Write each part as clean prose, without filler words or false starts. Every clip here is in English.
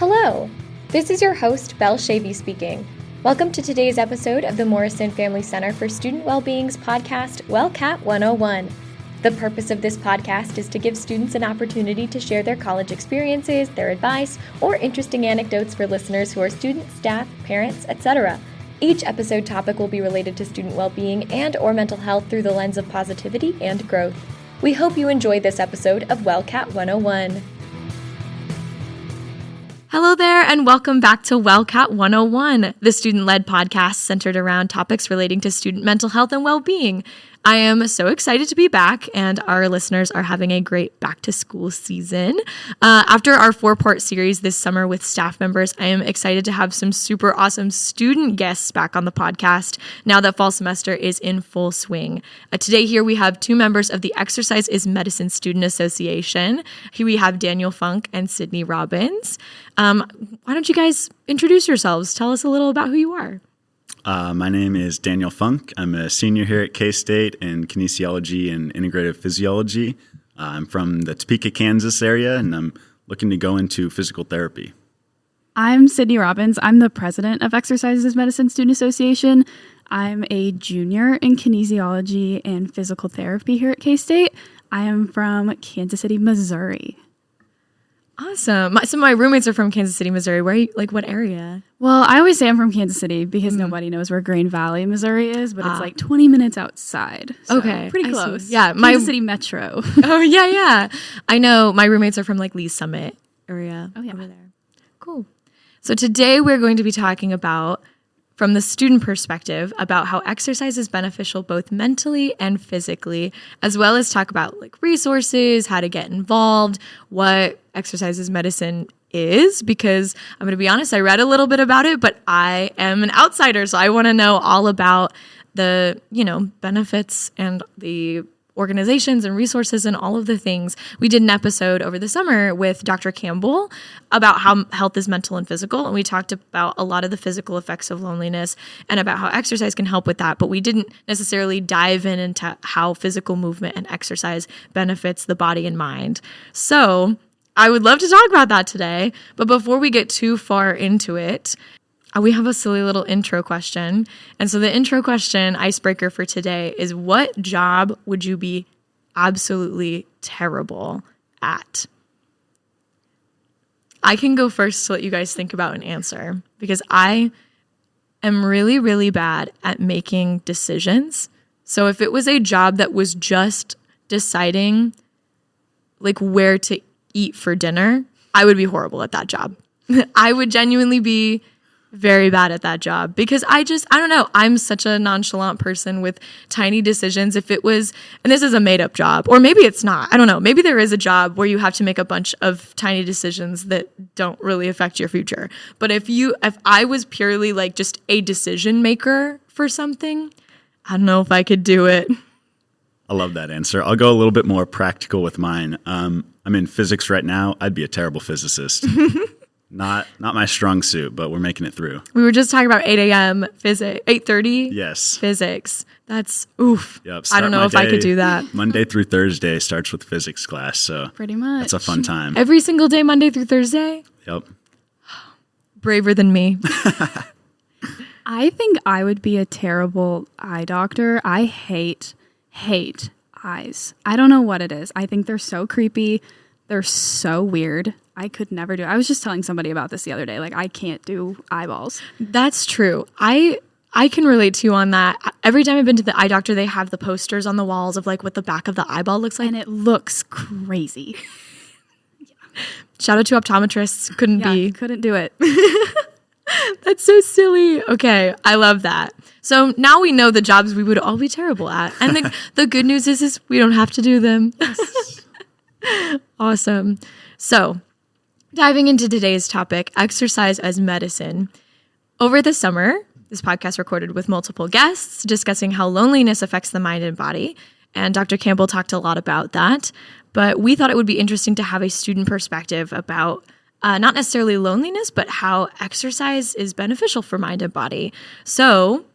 Hello, this is your host, Belle Chavey speaking. Welcome to today's episode of the Morrison Family Center for Student Wellbeing's podcast, Wildcat 101. The purpose of this podcast is to give students an opportunity to share their college experiences, their advice, or interesting anecdotes for listeners who are students, staff, parents, etc. Each episode topic will be related to student well-being and or mental health through the lens of positivity and growth. We hope you enjoy this episode of Wildcat 101. Hello there, and welcome back to Wildcat 101, the student-led podcast centered around topics relating to student mental health and well-being. I am so excited to be back, and our listeners are having a great back-to-school season. After our 4-part series this summer with staff members, I am excited to have some super awesome student guests back on the podcast now that fall semester is in full swing. Today here we have 2 members of the Exercise is Medicine Student Association. Here we have Daniel Funk and Sydney Robbins. Why don't you guys introduce yourselves? Tell us a little about who you are. My name is Daniel Funk. I'm a senior here at K-State in kinesiology and integrative physiology. I'm from the Topeka, Kansas area, and I'm looking to go into physical therapy. I'm Sydney Robbins. I'm the president of Exercise is Medicine Student Association. I'm a junior in kinesiology and physical therapy here at K-State. I am from Kansas City, Missouri. Awesome. So my roommates are from Kansas City, Missouri. Where are you, what area? Well, I always say I'm from Kansas City because nobody knows where Grain Valley, Missouri is, but it's like 20 minutes outside. So okay. Pretty close. Yeah. Kansas City Metro. Oh, yeah. I know my roommates are from Lee's Summit area over there. Cool. So today we're going to be talking about, from the student perspective, about how exercise is beneficial both mentally and physically, as well as talk about resources, how to get involved, what exercise is medicine is, because I'm going to be honest, I read a little bit about it, but I am an outsider, so I want to know all about the, benefits and the organizations and resources and all of the things. We did an episode over the summer with Dr. Campbell about how health is mental and physical, and we talked about a lot of the physical effects of loneliness and about how exercise can help with that, but we didn't necessarily dive into how physical movement and exercise benefits the body and mind. So I would love to talk about that today, but before we get too far into it, we have a silly little intro question. And so the intro question, icebreaker for today, is what job would you be absolutely terrible at? I can go first to let you guys think about an answer, because I am really, really bad at making decisions. So if it was a job that was just deciding where to eat for dinner, I would be horrible at that job. I would genuinely be very bad at that job because I don't know. I'm such a nonchalant person with tiny decisions. If it was, and this is a made up job, or maybe it's not, I don't know. Maybe there is a job where you have to make a bunch of tiny decisions that don't really affect your future. But if I was purely just a decision maker for something, I don't know if I could do it. I love that answer. I'll go a little bit more practical with mine. I'm in physics right now. I'd be a terrible physicist. Not my strong suit, but we're making it through. We were just talking about 8 a.m. physics, 8:30? Yes. Physics. That's, oof. Yep, I don't know if I could do that. Monday through Thursday starts with physics class, so pretty much. That's a fun time. Every single day, Monday through Thursday? Yep. Braver than me. I think I would be a terrible eye doctor. I hate eyes. I don't know what it is. I think they're so creepy. They're so weird. I could never do it. I was just telling somebody about this the other day. I can't do eyeballs. That's true. I can relate to you on that. Every time I've been to the eye doctor, they have the posters on the walls of what the back of the eyeball looks like. And it looks crazy. Shout out to optometrists. Couldn't do it. That's so silly. Okay, I love that. So now we know the jobs we would all be terrible at. And the good news is we don't have to do them. Awesome. So diving into today's topic, exercise as medicine. Over the summer, this podcast recorded with multiple guests discussing how loneliness affects the mind and body. And Dr. Campbell talked a lot about that. But we thought it would be interesting to have a student perspective about not necessarily loneliness, but how exercise is beneficial for mind and body. So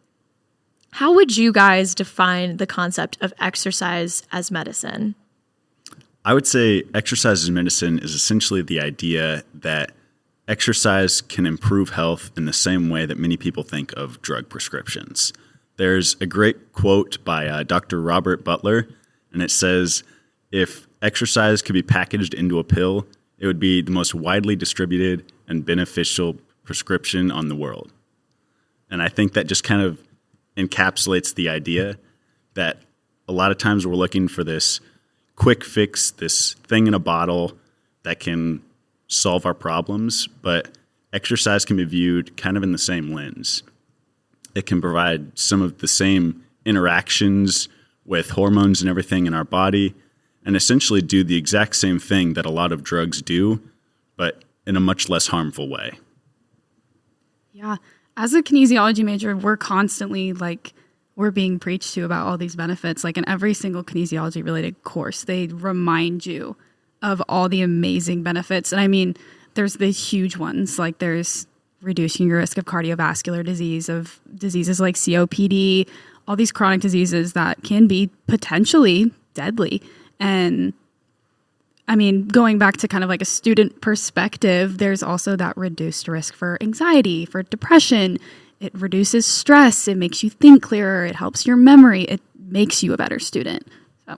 how would you guys define the concept of exercise as medicine? I would say exercise as medicine is essentially the idea that exercise can improve health in the same way that many people think of drug prescriptions. There's a great quote by Dr. Robert Butler, and it says, "If exercise could be packaged into a pill, it would be the most widely distributed and beneficial prescription on the world." And I think that just kind of encapsulates the idea that a lot of times we're looking for this quick fix, this thing in a bottle that can solve our problems, but exercise can be viewed kind of in the same lens. It can provide some of the same interactions with hormones and everything in our body, and essentially do the exact same thing that a lot of drugs do, but in a much less harmful way. Yeah. As a kinesiology major, we're constantly we're being preached to about all these benefits. Like in every single kinesiology related course, they remind you of all the amazing benefits. And I mean, there's the huge ones, like there's reducing your risk of cardiovascular disease, of diseases like COPD, all these chronic diseases that can be potentially deadly. And I mean, going back to kind of like a student perspective, there's also that reduced risk for anxiety, for depression. It reduces stress. It makes you think clearer. It helps your memory. It makes you a better student. So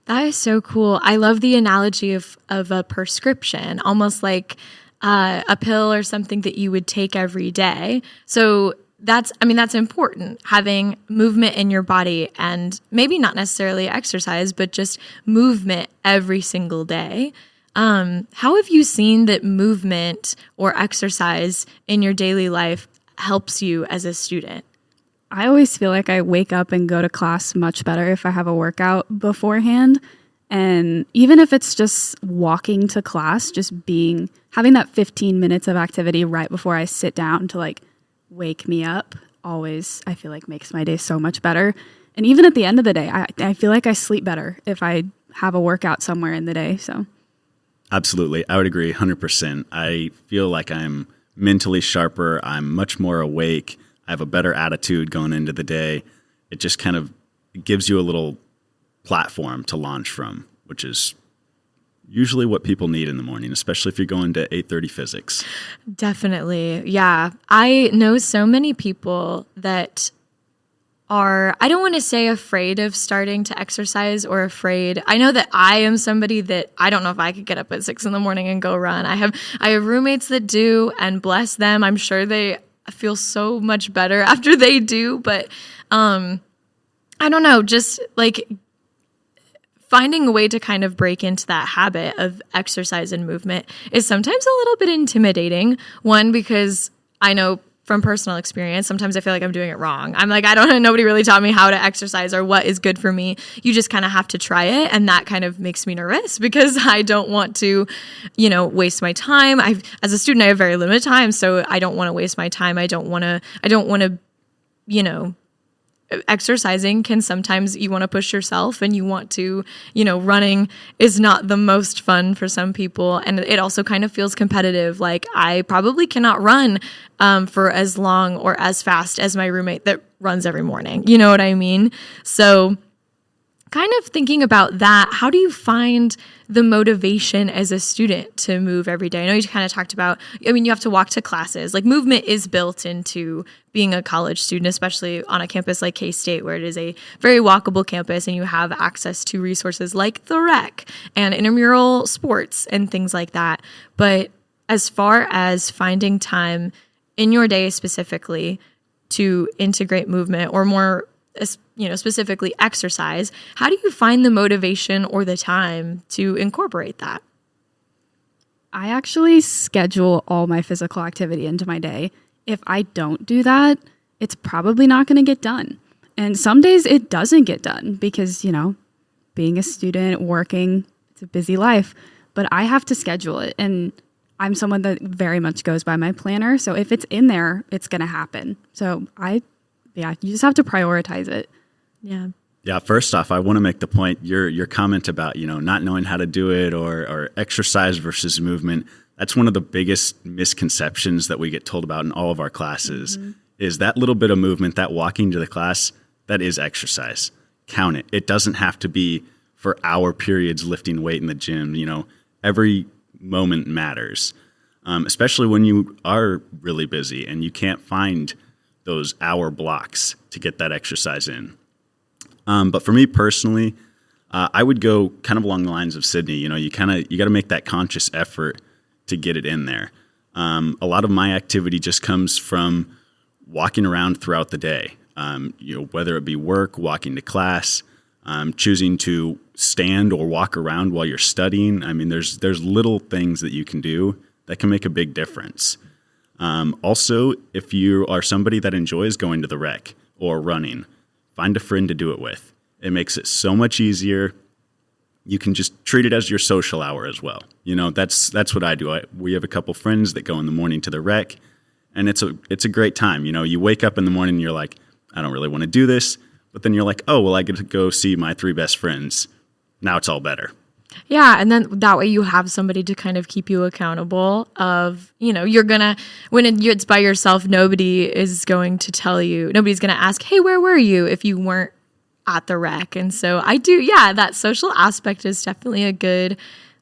that is so cool. I love the analogy of a prescription, almost like a pill or something that you would take every day. So that's important, having movement in your body, and maybe not necessarily exercise, but just movement every single day. How have you seen that movement or exercise in your daily life helps you as a student? I always feel like I wake up and go to class much better if I have a workout beforehand. And even if it's just walking to class, just having that 15 minutes of activity right before I sit down to wake me up, always, I feel like makes my day so much better. And even at the end of the day, I feel like I sleep better if I have a workout somewhere in the day. So absolutely. I would agree 100%. I feel like I'm mentally sharper. I'm much more awake. I have a better attitude going into the day. It just kind of gives you a little platform to launch from, which is usually what people need in the morning, especially if you're going to 8:30 physics. Definitely. Yeah. I know so many people that are, I don't want to say afraid of starting to exercise or afraid. I know that I am somebody that I don't know if I could get up at 6 a.m. and go run. I have roommates that do, and bless them. I'm sure they feel so much better after they do. But I don't know, just finding a way to kind of break into that habit of exercise and movement is sometimes a little bit intimidating. One, because I know from personal experience, sometimes I feel like I'm doing it wrong. I'm like, I don't know, nobody really taught me how to exercise or what is good for me. You just kind of have to try it. And that kind of makes me nervous because I don't want to, waste my time. As a student, I have very limited time, so I don't want to waste my time. I don't want to, exercising can sometimes, you want to push yourself and you want to, running is not the most fun for some people. And it also kind of feels competitive. Like I probably cannot run for as long or as fast as my roommate that runs every morning. You know what I mean? So kind of thinking about that, how do you find the motivation as a student to move every day? I know you kind of talked about, you have to walk to classes. Like movement is built into being a college student, especially on a campus like K-State, where it is a very walkable campus and you have access to resources like the rec and intramural sports and things like that. But as far as finding time in your day specifically to integrate movement, or more specifically exercise, how do you find the motivation or the time to incorporate that? I actually schedule all my physical activity into my day. If I don't do that, it's probably not going to get done. And some days it doesn't get done because, being a student, working, it's a busy life, but I have to schedule it. And I'm someone that very much goes by my planner. So if it's in there, it's going to happen. So you just have to prioritize it. Yeah. Yeah. First off, I want to make the point, your comment about, not knowing how to do it or exercise versus movement. That's one of the biggest misconceptions that we get told about in all of our classes, is that little bit of movement, that walking to the class, that is exercise. Count it. It doesn't have to be for hour periods lifting weight in the gym. Every moment matters. especially when you are really busy and you can't find those hour blocks to get that exercise in. But for me personally, I would go kind of along the lines of Sydney. You got to make that conscious effort to get it in there. A lot of my activity just comes from walking around throughout the day. Whether it be work, walking to class, choosing to stand or walk around while you're studying. I mean, there's little things that you can do that can make a big difference. Also, if you are somebody that enjoys going to the rec or running, find a friend to do it with. It makes it so much easier. You can just treat it as your social hour as well. That's what I do. We have a couple friends that go in the morning to the rec, and it's a great time. You wake up in the morning and you're like, I don't really want to do this. But then you're like, oh, well, I get to go see my 3 best friends. Now it's all better. Yeah, and then that way you have somebody to kind of keep you accountable of, you're going to, when it's by yourself, nobody's going to ask, hey, where were you if you weren't at the rec? And so that social aspect is definitely a good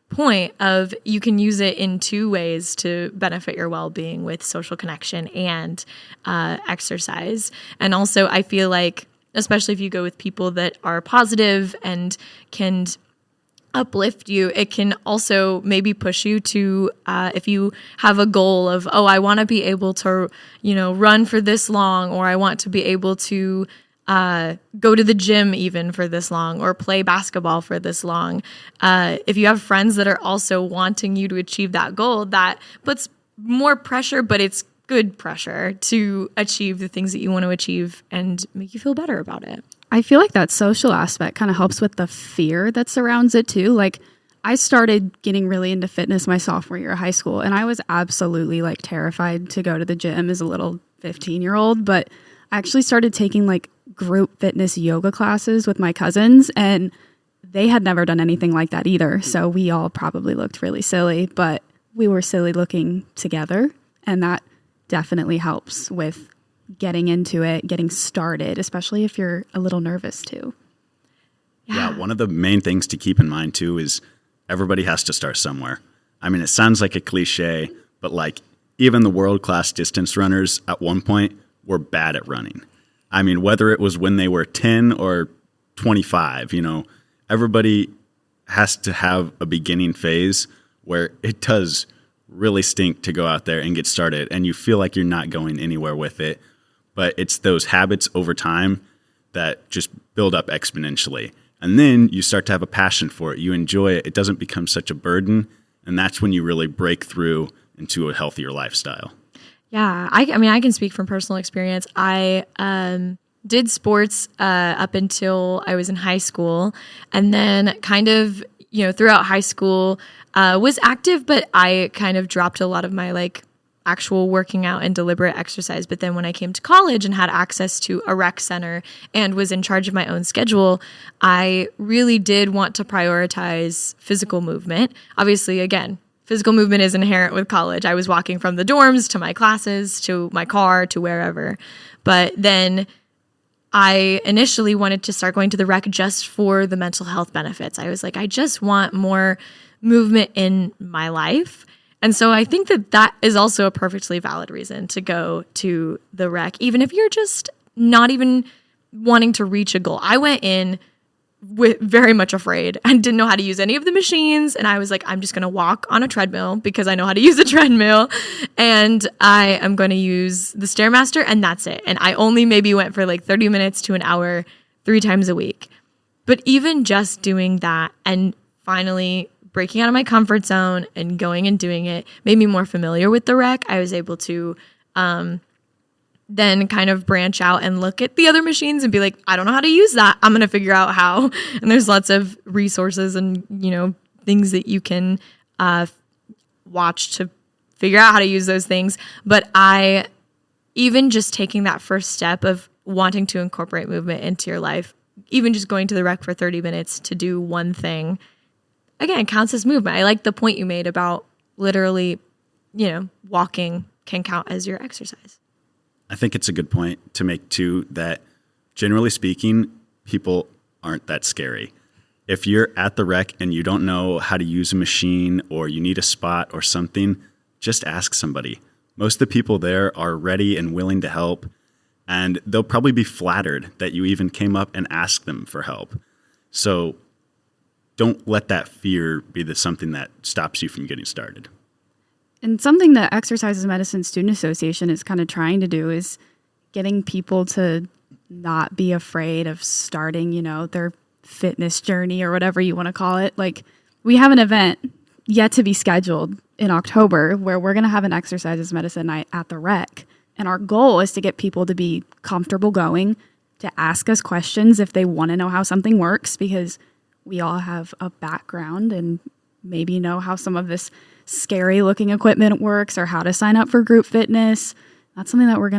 point of you can use it in 2 ways to benefit your well-being with social connection and exercise. And also I feel like, especially if you go with people that are positive and can uplift you, it can also maybe push you to, if you have a goal of, I want to be able to, run for this long, or I want to be able to go to the gym even for this long, or play basketball for this long. If you have friends that are also wanting you to achieve that goal, that puts more pressure, but it's good pressure to achieve the things that you want to achieve and make you feel better about it. I feel like that social aspect kind of helps with the fear that surrounds it too. Like, I started getting really into fitness my sophomore year of high school, and I was absolutely terrified to go to the gym as a little 15-year-old, but I actually started taking group fitness yoga classes with my cousins, and they had never done anything like that either. So we all probably looked really silly, but we were silly looking together, and that definitely helps with getting into it, getting started, especially if you're a little nervous too. Yeah, one of the main things to keep in mind too is everybody has to start somewhere. I mean, it sounds like a cliche, but even the world-class distance runners at one point were bad at running. I mean, whether it was when they were 10 or 25, everybody has to have a beginning phase where it does really stink to go out there and get started, and you feel like you're not going anywhere with it. But it's those habits over time that just build up exponentially. And then you start to have a passion for it. You enjoy it. It doesn't become such a burden. And that's when you really break through into a healthier lifestyle. Yeah. I can speak from personal experience. I did sports up until I was in high school. And then kind of, throughout high school, was active, but I kind of dropped a lot of my actual working out and deliberate exercise. But then when I came to college and had access to a rec center and was in charge of my own schedule, I really did want to prioritize physical movement. Obviously, again, physical movement is inherent with college. I was walking from the dorms to my classes, to my car, to wherever. But then I initially wanted to start going to the rec just for the mental health benefits. I was like, I just want more movement in my life. And so I think that is also a perfectly valid reason to go to the rec, even if you're just not even wanting to reach a goal. I went in very much afraid and didn't know how to use any of the machines. And I was like, I'm just going to walk on a treadmill because I know how to use a treadmill. And I am going to use the Stairmaster, and that's it. And I only maybe went for 30 minutes to an hour 3 times a week. But even just doing that and finally breaking out of my comfort zone and going and doing it made me more familiar with the rec. I was able to then kind of branch out and look at the other machines and be like, I don't know how to use that. I'm going to figure out how. And there's lots of resources and, things that you can watch to figure out how to use those things. But even just taking that first step of wanting to incorporate movement into your life, even just going to the rec for 30 minutes to do one thing, again, counts as movement. I like the point you made about literally, walking can count as your exercise. I think it's a good point to make too, that generally speaking, people aren't that scary. If you're at the rec and you don't know how to use a machine or you need a spot or something, just ask somebody. Most of the people there are ready and willing to help, and they'll probably be flattered that you even came up and asked them for help. So don't let that fear be something that stops you from getting started. And something that Exercise Medicine Student Association is kind of trying to do is getting people to not be afraid of starting, their fitness journey or whatever you want to call it. Like, we have an event yet to be scheduled in October where we're going to have an Exercise Medicine night at the rec. And our goal is to get people to be comfortable going, to ask us questions if they want to know how something works, because we all have a background and maybe know how some of this scary looking equipment works or how to sign up for group fitness. That's something that we're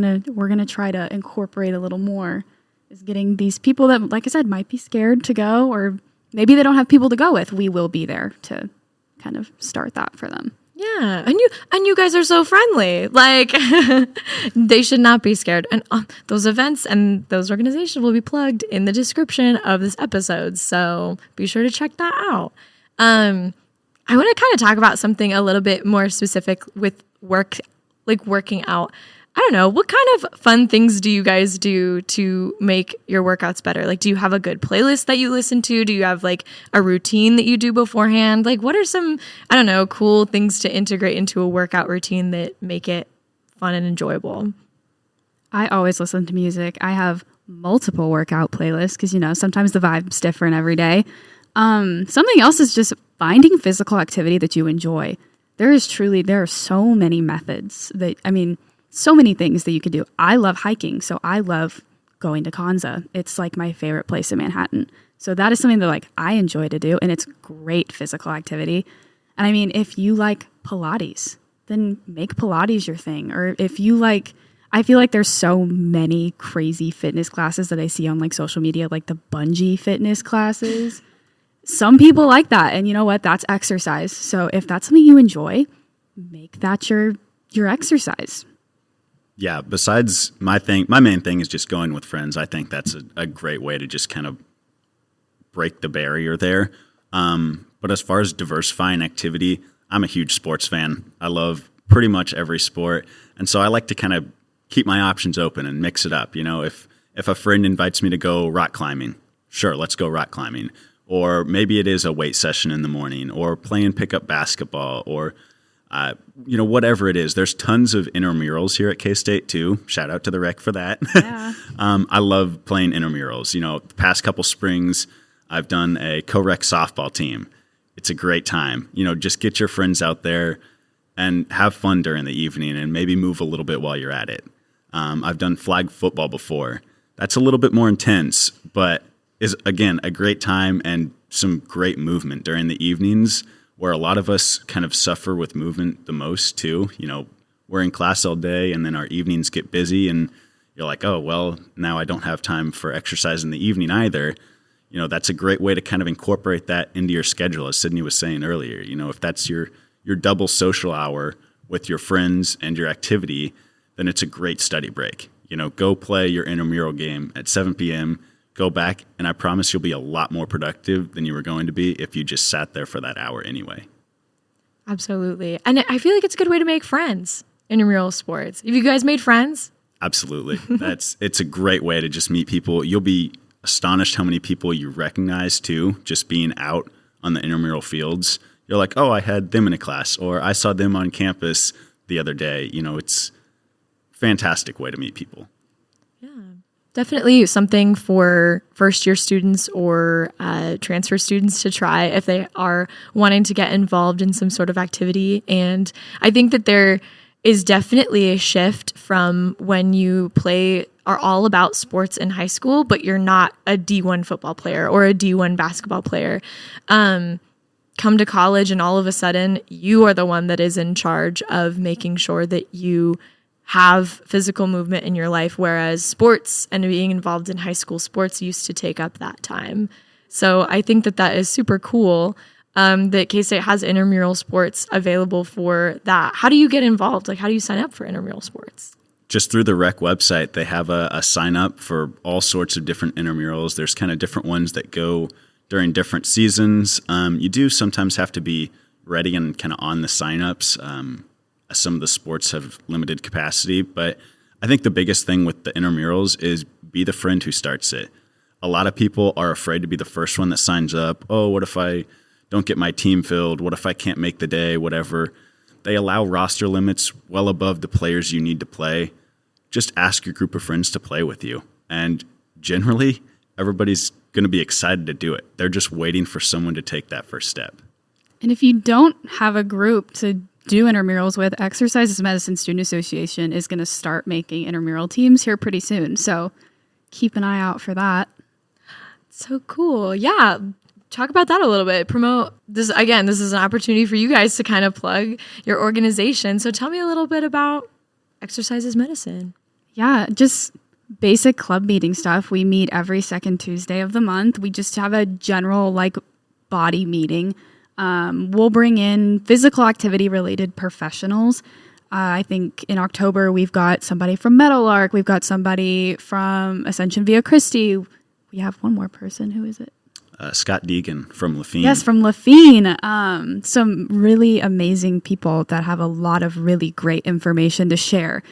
gonna try to incorporate a little more, is getting these people that, like I said, might be scared to go, or maybe they don't have people to go with. We will be there to kind of start that for them. Yeah, and you guys are so friendly. Like, they should not be scared. And those events and those organizations will be plugged in the description of this episode, so be sure to check that out. I want to kind of talk about something a little bit more specific with work, like working out. I don't know, what kind of fun things do you guys do to make your workouts better? Like, do you have a good playlist that you listen to? Do you have like a routine that you do beforehand? Like, what are some, I don't know, cool things to integrate into a workout routine that make it fun and enjoyable? I always listen to music. I have multiple workout playlists because, sometimes the vibe's different every day. Something else is just finding physical activity that you enjoy. There are so many methods so many things that you could do. I love hiking, so I love going to Kanza. It's like my favorite place in Manhattan. So that is something that I enjoy to do, and it's great physical activity. And if you like Pilates, then make Pilates your thing. Or if you I feel like there's so many crazy fitness classes that I see on social media, like the bungee fitness classes. Some people like that, and you know what? That's exercise. So if that's something you enjoy, make that your exercise. Yeah, besides my main thing is just going with friends. I think that's a great way to just kind of break the barrier there. But as far as diversifying activity, I'm a huge sports fan. I love pretty much every sport. And so I like to kind of keep my options open and mix it up. If a friend invites me to go rock climbing, sure, let's go rock climbing. Or maybe it is a weight session in the morning, or playing pickup basketball, or whatever it is. There's tons of intramurals here at K-State too. Shout out to the rec for that. Yeah. I love playing intramurals. The past couple springs, I've done a co-rec softball team. It's a great time. Just get your friends out there and have fun during the evening, and maybe move a little bit while you're at it. I've done flag football before. That's a little bit more intense, but is, again, a great time and some great movement during the evenings, where a lot of us kind of suffer with movement the most too. We're in class all day, and then our evenings get busy, and you're like, oh, well, now I don't have time for exercise in the evening either. That's a great way to kind of incorporate that into your schedule, as Sydney was saying earlier. If that's your double social hour with your friends and your activity, then it's a great study break. Go play your intramural game at 7 p.m., go back, and I promise you'll be a lot more productive than you were going to be if you just sat there for that hour anyway. Absolutely. And I feel like it's a good way to make friends in intramural sports. Have you guys made friends? Absolutely. It's a great way to just meet people. You'll be astonished how many people you recognize too, just being out on the intramural fields. You're like, oh, I had them in a class, or I saw them on campus the other day. It's a fantastic way to meet people. Definitely something for first-year students or transfer students to try if they are wanting to get involved in some sort of activity. And I think that there is definitely a shift from when you are all about sports in high school, but you're not a D1 football player or a D1 basketball player. Come to college, and all of a sudden, you are the one that is in charge of making sure that you have physical movement in your life, whereas sports and being involved in high school sports used to take up that time. So I think that is super cool that K-State has intramural sports available for that. How do you get involved? How do you sign up for intramural sports? Just through the rec website, they have a sign up for all sorts of different intramurals. There's kind of different ones that go during different seasons. You do sometimes have to be ready and kind of on the signups Some of the sports have limited capacity, but I think the biggest thing with the intramurals is be the friend who starts it. A lot of people are afraid to be the first one that signs up. Oh, what if I don't get my team filled? What if I can't make the day? Whatever. They allow roster limits well above the players you need to play. Just ask your group of friends to play with you. And generally, everybody's going to be excited to do it. They're just waiting for someone to take that first step. And if you don't have a group to do intramurals with, Exercises Medicine Student Association is going to start making intramural teams here pretty soon. So keep an eye out for that. So cool. Yeah. Talk about that a little bit. Promote this. Again, this is an opportunity for you guys to kind of plug your organization. So tell me a little bit about Exercises Medicine. Yeah, just basic club meeting stuff. We meet every second Tuesday of the month. We just have a general body meeting. We'll bring in physical activity related professionals. I think in October, we've got somebody from Meadowlark. We've got somebody from Ascension Via Christi. We have one more person. Who is it? Scott Deegan from Lafine. Yes, from Lafine. Some really amazing people that have a lot of really great information to share.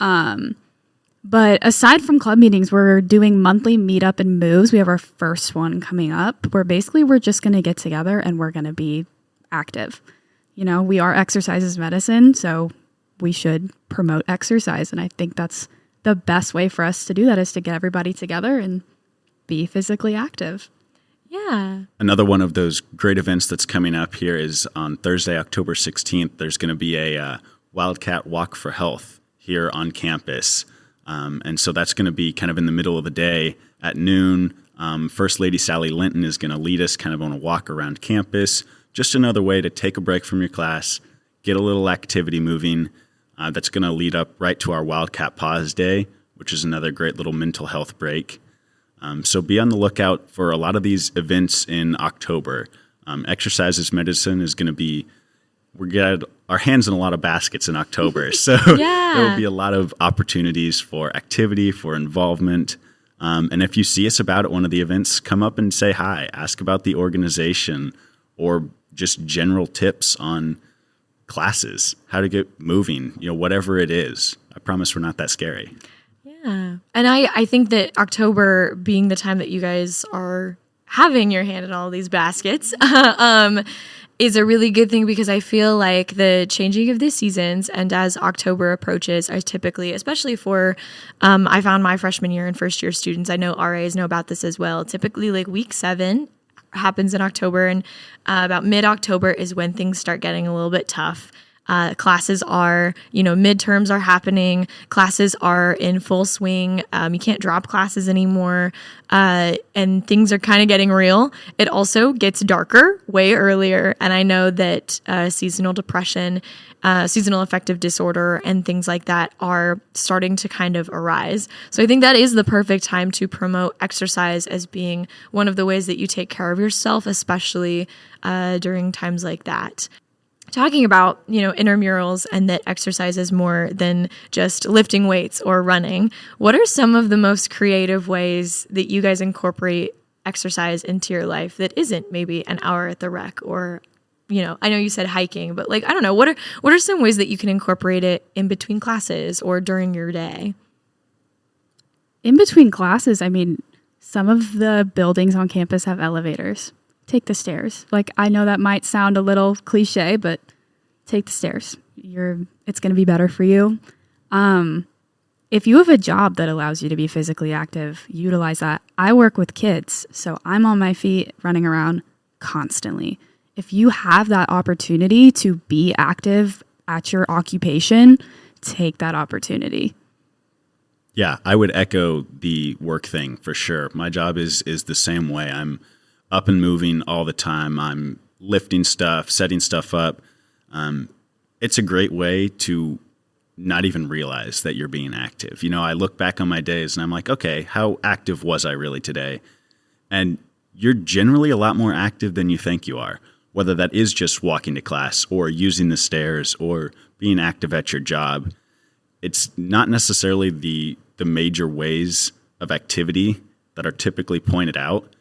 But aside from club meetings, we're doing monthly meetup and moves. We have our first one coming up where basically we're just going to get together and we're going to be active. You know, we are Exercises Medicine, so we should promote exercise. And I think that's the best way for us to do that is to get everybody together and be physically active. Yeah. Another one of those great events that's coming up here is on Thursday, October 16th. There's going to be a Wildcat Walk for Health here on campus. And so that's going to be kind of in the middle of the day at noon. First Lady Sally Linton is going to lead us kind of on a walk around campus. Just another way to take a break from your class, get a little activity moving. That's going to lead up right to our Wildcat Pause Day, which is another great little mental health break. So be on the lookout for a lot of these events in October. Exercises Medicine is going to be, we got our hands in a lot of baskets in October. So there will be a lot of opportunities for activity, for involvement. And if you see us about at one of the events, come up and say hi, ask about the organization or just general tips on classes, how to get moving, whatever it is. I promise we're not that scary. Yeah. And I think that October being the time that you guys are having your hand in all these baskets is a really good thing because I feel like the changing of the seasons and as October approaches, I typically, especially for, I found my freshman year and first year students, I know RAs know about this as well. Typically week 7 happens in October and about mid-October is when things start getting a little bit tough. Classes are, midterms are happening. Classes are in full swing. You can't drop classes anymore. And things are kind of getting real. It also gets darker way earlier. And I know that seasonal depression, seasonal affective disorder, and things like that are starting to kind of arise. So I think that is the perfect time to promote exercise as being one of the ways that you take care of yourself, especially during times like that. Talking about, intramurals and that exercise is more than just lifting weights or running. What are some of the most creative ways that you guys incorporate exercise into your life that isn't maybe an hour at the rec or, I know you said hiking, but I don't know, what are some ways that you can incorporate it in between classes or during your day? In between classes, some of the buildings on campus have elevators. Take the stairs. I know that might sound a little cliche, but take the stairs. It's going to be better for you. If you have a job that allows you to be physically active, utilize that. I work with kids, so I'm on my feet running around constantly. If you have that opportunity to be active at your occupation, take that opportunity. Yeah, I would echo the work thing for sure. My job is the same way. I'm up and moving all the time. I'm lifting stuff, setting stuff up. It's a great way to not even realize that you're being active. I look back on my days and I'm like, okay, how active was I really today? And you're generally a lot more active than you think you are, whether that is just walking to class or using the stairs or being active at your job. It's not necessarily the major ways of activity that are typically pointed out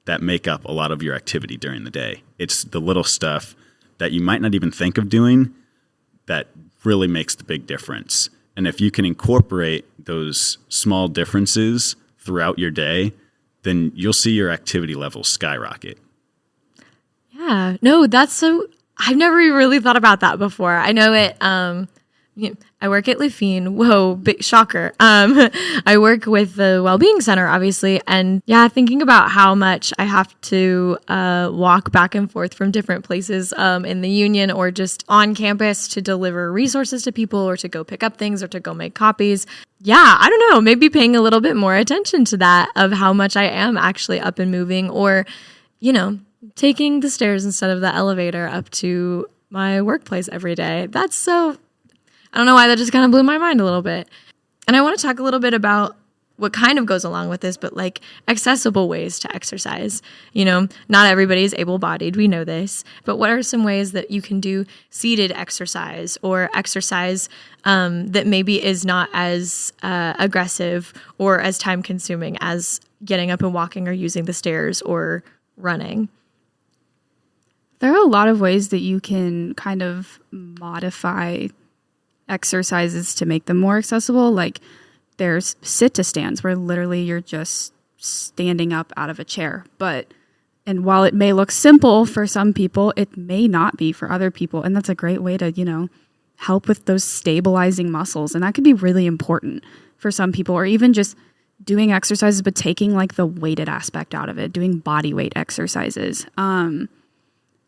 that make up a lot of your activity during the day. It's the little stuff that you might not even think of doing that really makes the big difference. And if you can incorporate those small differences throughout your day, then you'll see your activity levels skyrocket. Yeah, no, I've never even really thought about that before. I know it, I work at Lafine. Whoa, big shocker. I work with the Wellbeing Center, obviously. And yeah, thinking about how much I have to walk back and forth from different places in the union or just on campus to deliver resources to people or to go pick up things or to go make copies. Yeah, I don't know, maybe paying a little bit more attention to that of how much I am actually up and moving or, taking the stairs instead of the elevator up to my workplace every day. I don't know why that just kind of blew my mind a little bit. And I want to talk a little bit about what kind of goes along with this, but like accessible ways to exercise. Not everybody is able-bodied. We know this. But what are some ways that you can do seated exercise or exercise that maybe is not as aggressive or as time-consuming as getting up and walking or using the stairs or running? There are a lot of ways that you can kind of modify exercises to make them more accessible. Like there's sit to stands where literally you're just standing up out of a chair. And while it may look simple for some people, it may not be for other people. And that's a great way to, help with those stabilizing muscles. And that could be really important for some people, or even just doing exercises, but taking like the weighted aspect out of it, doing body weight exercises.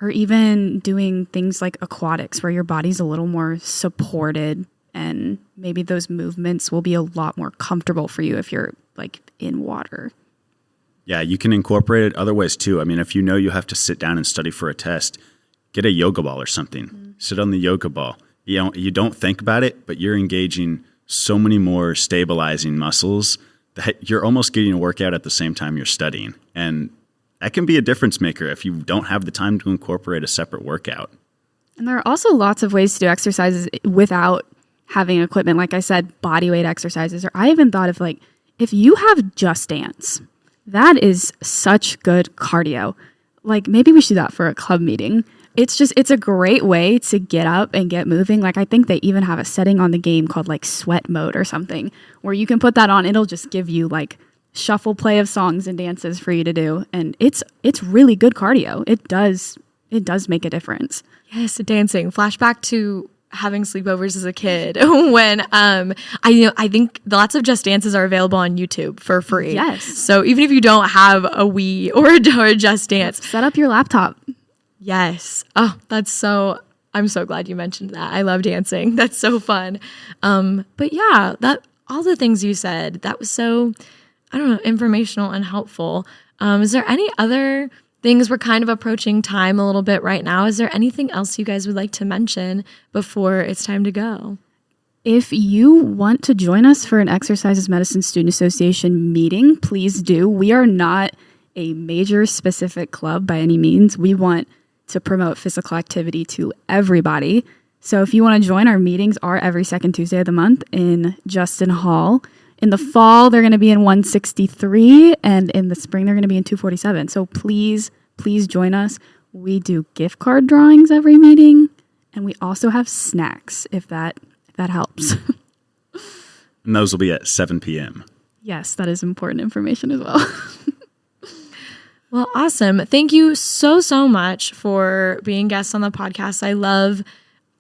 Or even doing things like aquatics where your body's a little more supported and maybe those movements will be a lot more comfortable for you if you're like in water. Yeah, you can incorporate it other ways too. I mean, if you have to sit down and study for a test, get a yoga ball or something. Mm-hmm. Sit on the yoga ball. You don't think about it, but you're engaging so many more stabilizing muscles that you're almost getting a workout at the same time you're studying. And that can be a difference maker if you don't have the time to incorporate a separate workout. And there are also lots of ways to do exercises without having equipment. Like I said, body weight exercises. Or I even thought of like, if you have Just Dance, that is such good cardio. Like maybe we should do that for a club meeting. It's a great way to get up and get moving. Like I think they even have a setting on the game called like sweat mode or something where you can put that on. It'll just give you like shuffle play of songs and dances for you to do. And it's really good cardio. It does make a difference. Yes, dancing. Flashback to having sleepovers as a kid when I think lots of Just Dances are available on YouTube for free. Yes. So even if you don't have a Wii or a Just Dance, set up your laptop. Yes. Oh, I'm so glad you mentioned that. I love dancing. That's so fun. But yeah, all the things you said, that was so, I don't know, informational and helpful. Is there any other things? We're kind of approaching time a little bit right now. Is there anything else you guys would like to mention before it's time to go? If you want to join us for an Exercises Medicine Student Association meeting, please do. We are not a major specific club by any means. We want to promote physical activity to everybody. So if you want to join, our meetings are every second Tuesday of the month in Justin Hall. In the fall, they're going to be in 163, and in the spring, they're going to be in 247. So please join us. We do gift card drawings every meeting, and we also have snacks, if that helps. And those will be at 7 p.m. Yes, that is important information as well. Well, awesome. Thank you so much for being guests on the podcast. I love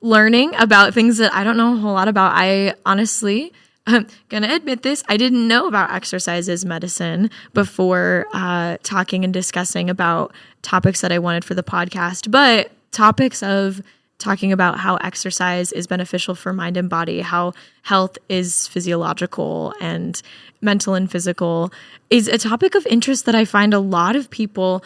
learning about things that I don't know a whole lot about. I honestly, I'm going to admit this, I didn't know about exercises medicine before talking and discussing about topics that I wanted for the podcast, but topics of talking about how exercise is beneficial for mind and body, how health is physiological and mental and physical is a topic of interest that I find a lot of people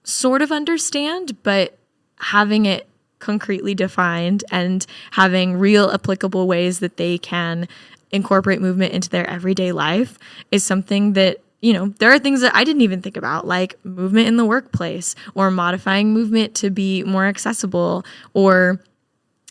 sort of understand, but having it concretely defined and having real applicable ways that they can incorporate movement into their everyday life is something that, there are things that I didn't even think about, like movement in the workplace or modifying movement to be more accessible, or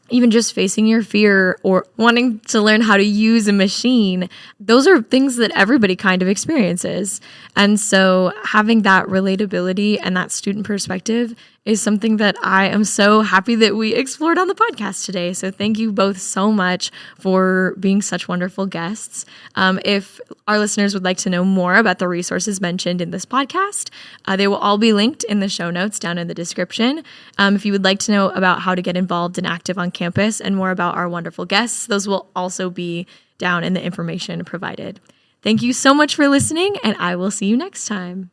even just facing your fear or wanting to learn how to use a machine. Those are things that everybody kind of experiences. And so having that relatability and that student perspective is something that I am so happy that we explored on the podcast today. So thank you both so much for being such wonderful guests. If our listeners would like to know more about the resources mentioned in this podcast, they will all be linked in the show notes down in the description. If you would like to know about how to get involved and active on campus and more about our wonderful guests, those will also be down in the information provided. Thank you so much for listening, and I will see you next time.